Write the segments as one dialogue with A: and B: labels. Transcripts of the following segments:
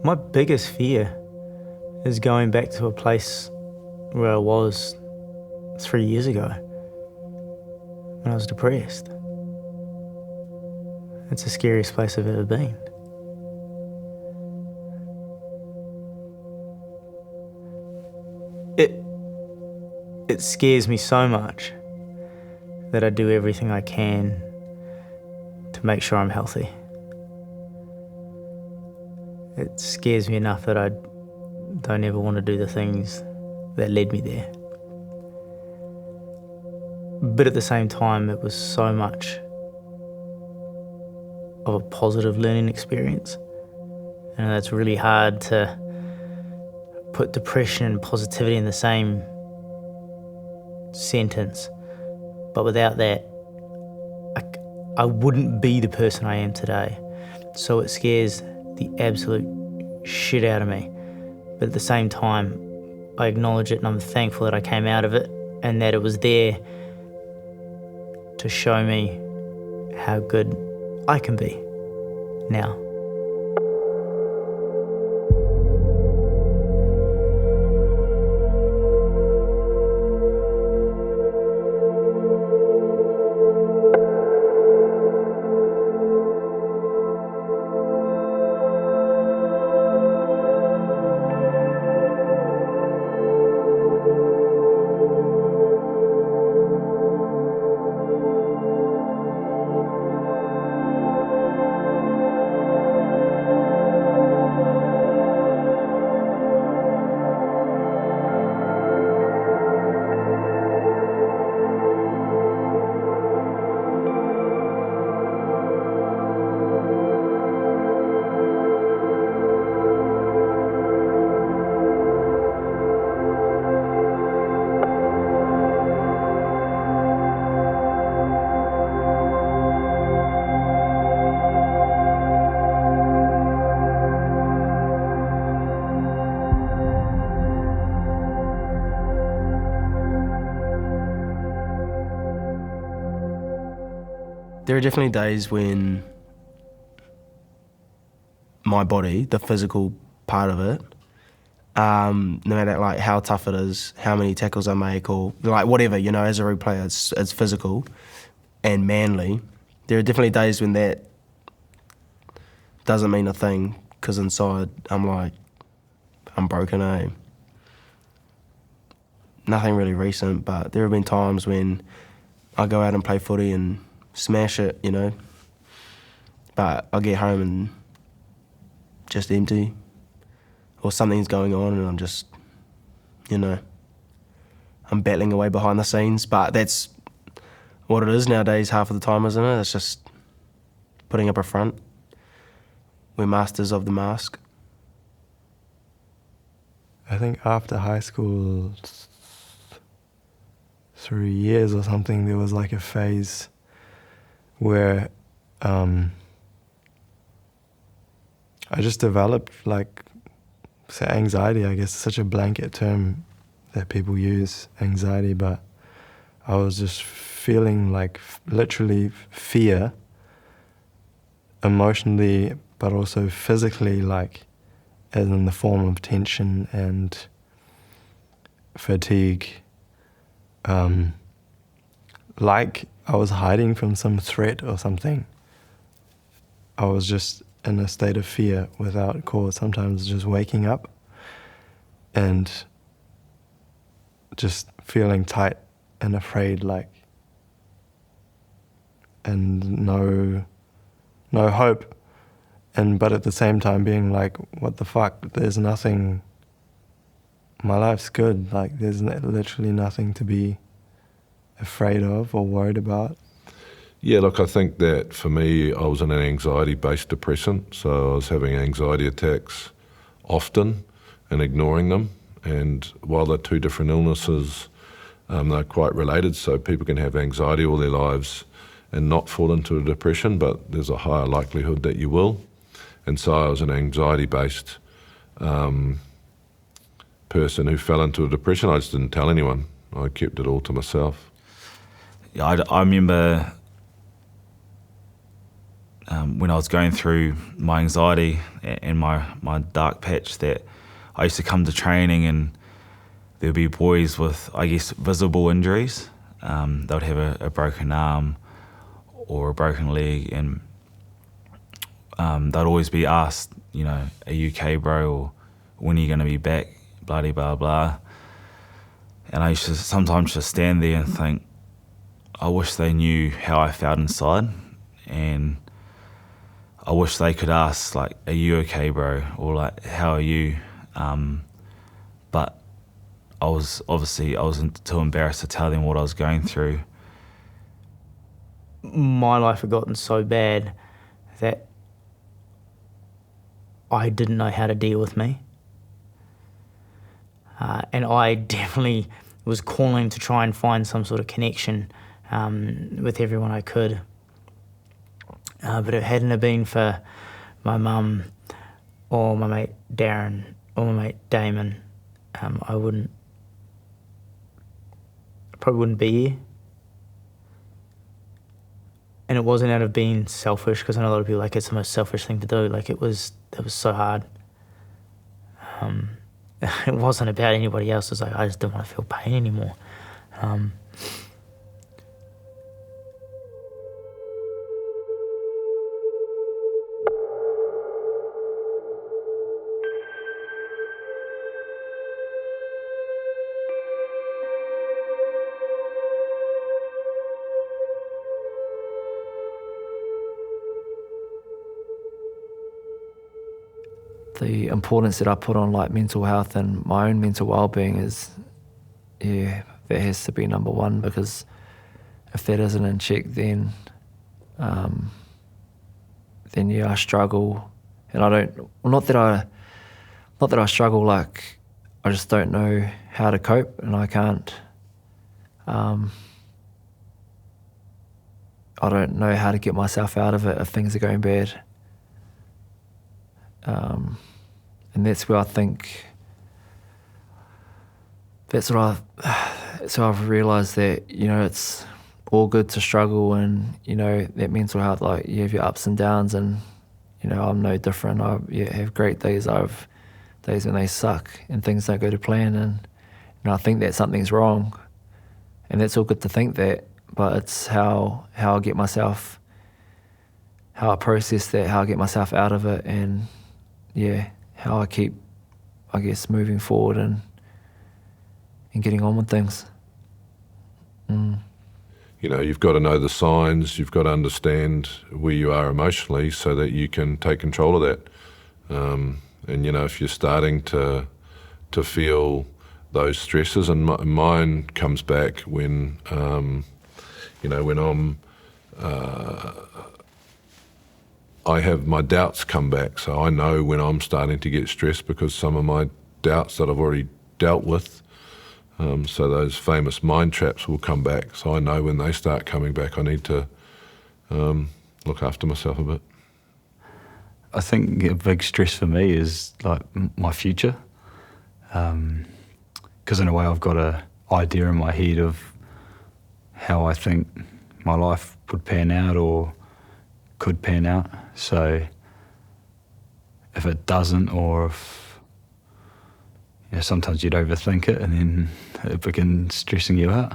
A: My biggest fear is going back to a place where I was 3 years ago when I was depressed. It's the scariest place I've ever been. It scares me so much that I do everything I can to make sure I'm healthy. It scares me enough that I don't ever want to do the things that led me there. But at the same time, it was so much of a positive learning experience. And it's really hard to put depression and positivity in the same sentence. But without that, I wouldn't be the person I am today. So it scares the absolute shit out of me. But at the same time, I acknowledge it and I'm thankful that I came out of it and that it was there to show me how good I can be now.
B: There are definitely days when my body, the physical part of it, no matter like how tough it is, how many tackles I make or like whatever, you know, as a rugby player, it's physical and manly. There are definitely days when that doesn't mean a thing because inside I'm like, I'm broken, eh? Nothing really recent, but there have been times when I go out and play footy and smash it, you know, but I get home and just empty or something's going on and I'm just, you know, I'm battling away behind the scenes, but that's what it is nowadays half of the time, isn't it? It's just putting up a front. We're masters of the mask.
C: I think after high school, 3 years or something, there was like a phase where I just developed like, say, anxiety. I guess it's such a blanket term that people use, anxiety, but I was just feeling like literally fear, emotionally, but also physically, like as in the form of tension and fatigue. Like I was hiding from some threat or something. I was just in a state of fear without cause, sometimes just waking up and just feeling tight and afraid, like, and no hope, but at the same time being like, what the fuck, there's nothing, my life's good, like there's literally nothing to be afraid of or worried about.
D: Yeah, look, I think that for me, I was on an anxiety-based depressant, so I was having anxiety attacks often and ignoring them. And while they're two different illnesses, they're quite related, so people can have anxiety all their lives and not fall into a depression, but there's a higher likelihood that you will. And so I was an anxiety-based person who fell into a depression. I just didn't tell anyone. I kept it all to myself.
E: Yeah, I remember when I was going through my anxiety and my dark patch, that I used to come to training and there would be boys with, I guess, visible injuries. They would have a broken arm or a broken leg, and they'd always be asked, you know, are you okay, bro, or when are you going to be back, bloody blah blah. And I used to sometimes just stand there and think, I wish they knew how I felt inside, and I wish they could ask, like, are you okay, bro, or like, how are you? But I was too embarrassed to tell them what I was going through.
A: My life had gotten so bad that I didn't know how to deal with me. And I definitely was calling to try and find some sort of connection with everyone I could. But it hadn't have been for my mum or my mate Darren or my mate Damon, I probably wouldn't be here. And it wasn't out of being selfish, because I know a lot of people like it's the most selfish thing to do. Like it was so hard. It wasn't about anybody else. It was like I just didn't want to feel pain anymore.
F: The importance that I put on like mental health and my own mental well-being is, that has to be number one, because if that isn't in check, then I struggle, and I don't. Well, not that I struggle. Like I just don't know how to cope, and I can't. I don't know how to get myself out of it if things are going bad. And that's where I think so I've realised that, you know, it's all good to struggle, and, you know, that mental health, like you have your ups and downs, and, you know, I'm no different. I have great days. I have days when they suck and things don't go to plan, and I think that something's wrong, and that's all good to think that, but it's how I get myself, how I process that, how I get myself out of it, and how I keep, I guess, moving forward and getting on with things.
D: You know, you've got to know the signs, you've got to understand where you are emotionally so that you can take control of that. And, you know, if you're starting to feel those stresses, and mine comes back when, you know, when I have my doubts come back. So I know when I'm starting to get stressed because some of my doubts that I've already dealt with, so those famous mind traps will come back. So I know when they start coming back, I need to look after myself a bit.
G: I think a big stress for me is like my future, because in a way I've got an idea in my head of how I think my life would pan out or could pan out. So if it doesn't, or if, you know, sometimes you'd overthink it and then it begins stressing you out.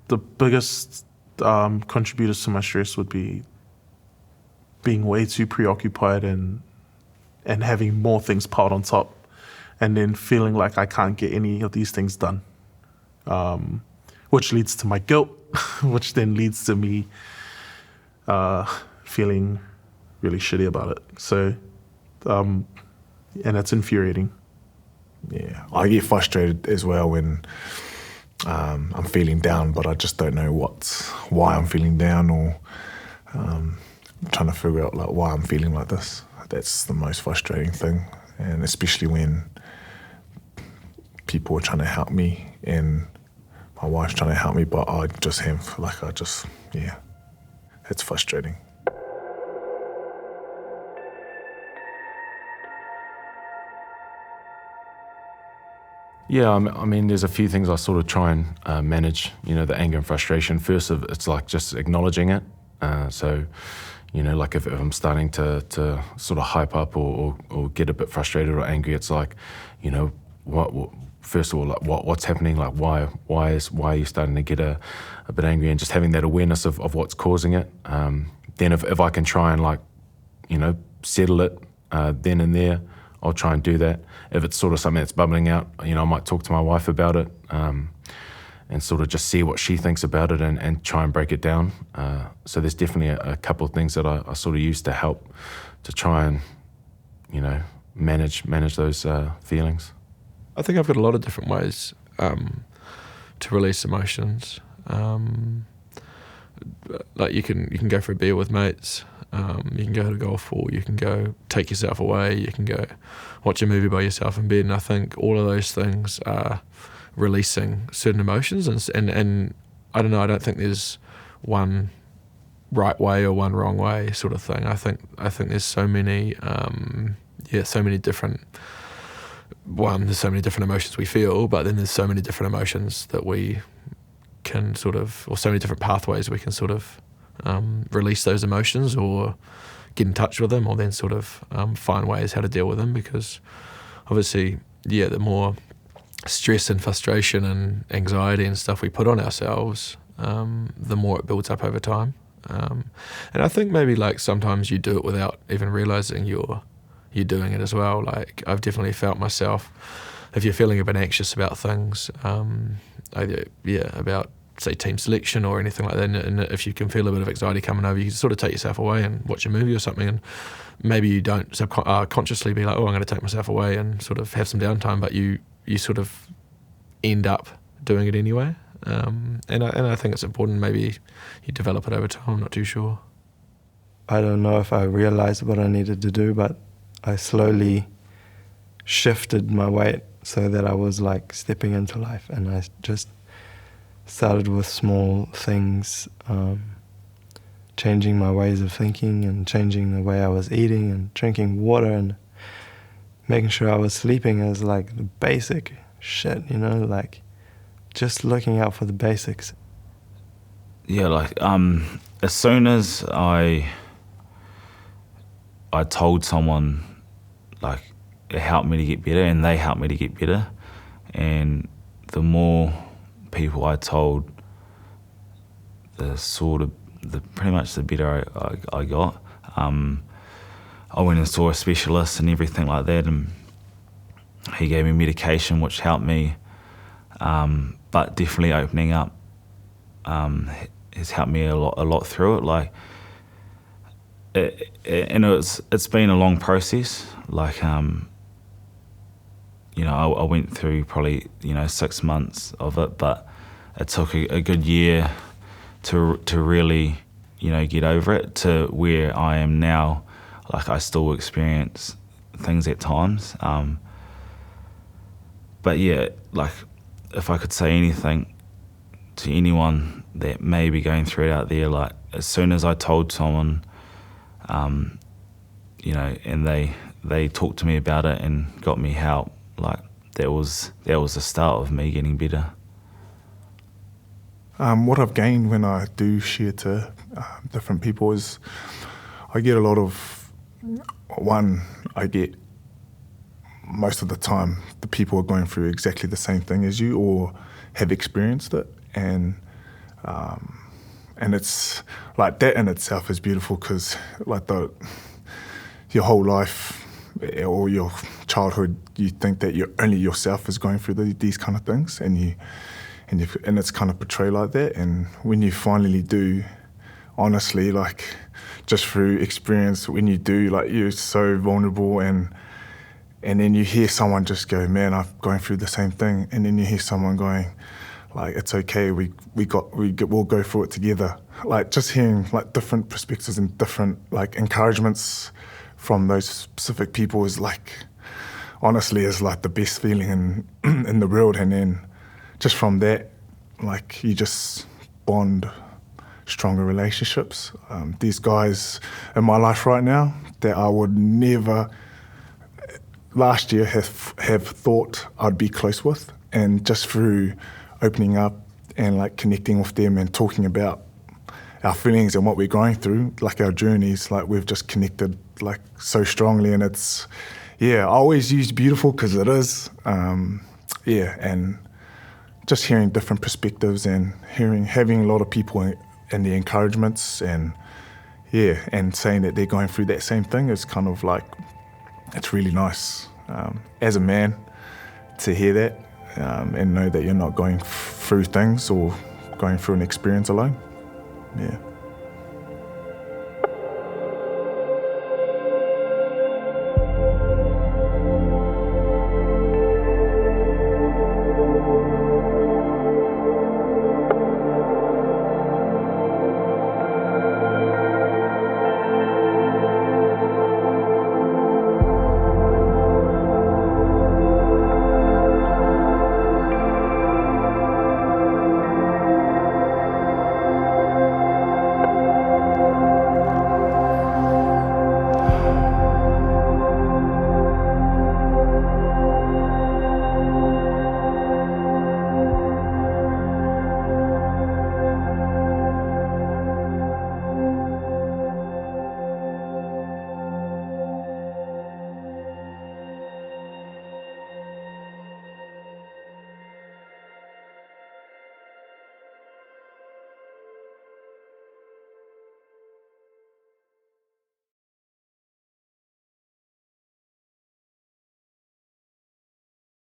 H: The biggest contributors to my stress would be being way too preoccupied and having more things piled on top, and then feeling like I can't get any of these things done, which leads to my guilt, which then leads to me feeling really shitty about it. So, and it's infuriating.
I: Yeah, I get frustrated as well when I'm feeling down, but I just don't know why I'm feeling down, or trying to figure out like why I'm feeling like this. That's the most frustrating thing, and especially when people are trying to help me and my wife's trying to help me, but I just have like it's frustrating.
B: Yeah, I mean, there's a few things I sort of try and manage, you know, the anger and frustration. First, it's like just acknowledging it
J: So, you know, like if I'm starting to sort of hype up or get a bit frustrated or angry, it's like, you know, what first of all, like what's happening? Like why are you starting to get a bit angry, and just having that awareness of what's causing it. Then if I can try and, like, you know, settle it then and there, I'll try and do that. If it's sort of something that's bubbling out, you know, I might talk to my wife about it and sort of just see what she thinks about it and try and break it down. So there's definitely a couple of things that I sort of use to help to try and, you know, manage those feelings.
K: I think I've got a lot of different ways to release emotions. Like you can go for a beer with mates, you can go to golf, or you can go take yourself away, you can go watch a movie by yourself in bed, and I think all of those things are releasing certain emotions, and I don't know, I don't think there's one right way or one wrong way sort of thing. I think there's so many so many different there's so many different emotions we feel, but then there's so many different emotions that we can sort of, or so many different pathways we can sort of release those emotions or get in touch with them, or then sort of find ways how to deal with them, because obviously, the more stress and frustration and anxiety and stuff we put on ourselves, the more it builds up over time. And I think maybe like sometimes you do it without even realising you're doing it as well. Like I've definitely felt myself, if you're feeling a bit anxious about things, about say team selection or anything like that, and if you can feel a bit of anxiety coming over, you can sort of take yourself away and watch a movie or something, and maybe you don't consciously be like, oh, I'm going to take myself away and sort of have some downtime, but you sort of end up doing it anyway. And I think it's important. Maybe you develop it over time. I'm not too sure.
C: I don't know if I realized what I needed to do, but I slowly shifted my weight so that I was like stepping into life, and I just started with small things, changing my ways of thinking and changing the way I was eating and drinking water and making sure I was sleeping as like the basic shit, you know, like just looking out for the basics.
E: Yeah, like as soon as I told someone, like, it helped me to get better, and they helped me to get better, and the more people I told, pretty much the better I got. I went and saw a specialist and everything like that, and he gave me medication which helped me, but definitely opening up has helped me a lot through it. Like, it's been a long process. Like, you know, I went through probably 6 months of it, but it took a good year to really get over it, to where I am now. Like, I still experience things at times, but yeah, like, if I could say anything to anyone that may be going through it out there, like, as soon as I told someone, and they talked to me about it and got me help, like, that was the start of me getting better.
I: What I've gained when I do share to different people is I get a lot of, I get most of the time the people are going through exactly the same thing as you or have experienced it, and it's like that in itself is beautiful, because like your whole life or your childhood, you think that you're only yourself is going through these kind of things, and it's kind of portrayed like that. And when you finally do, honestly, like, just through experience, when you do, like, you're so vulnerable, and then you hear someone just go, man, I'm going through the same thing, and then you hear someone going, like, it's okay, we'll go through it together. Like, just hearing like different perspectives and different like encouragements from those specific people is like, honestly, is like the best feeling in the world. And then just from that, like, you just bond stronger relationships. These guys in my life right now that I would never last year have thought I'd be close with, and just through opening up and like connecting with them and talking about our feelings and what we're going through, like our journeys, like we've just connected like so strongly, and it's, I always use beautiful because it is, and just hearing different perspectives and having a lot of people and the encouragements and saying that they're going through that same thing is kind of like, it's really nice as a man to hear that and know that you're not going through things or going through an experience alone. Yeah.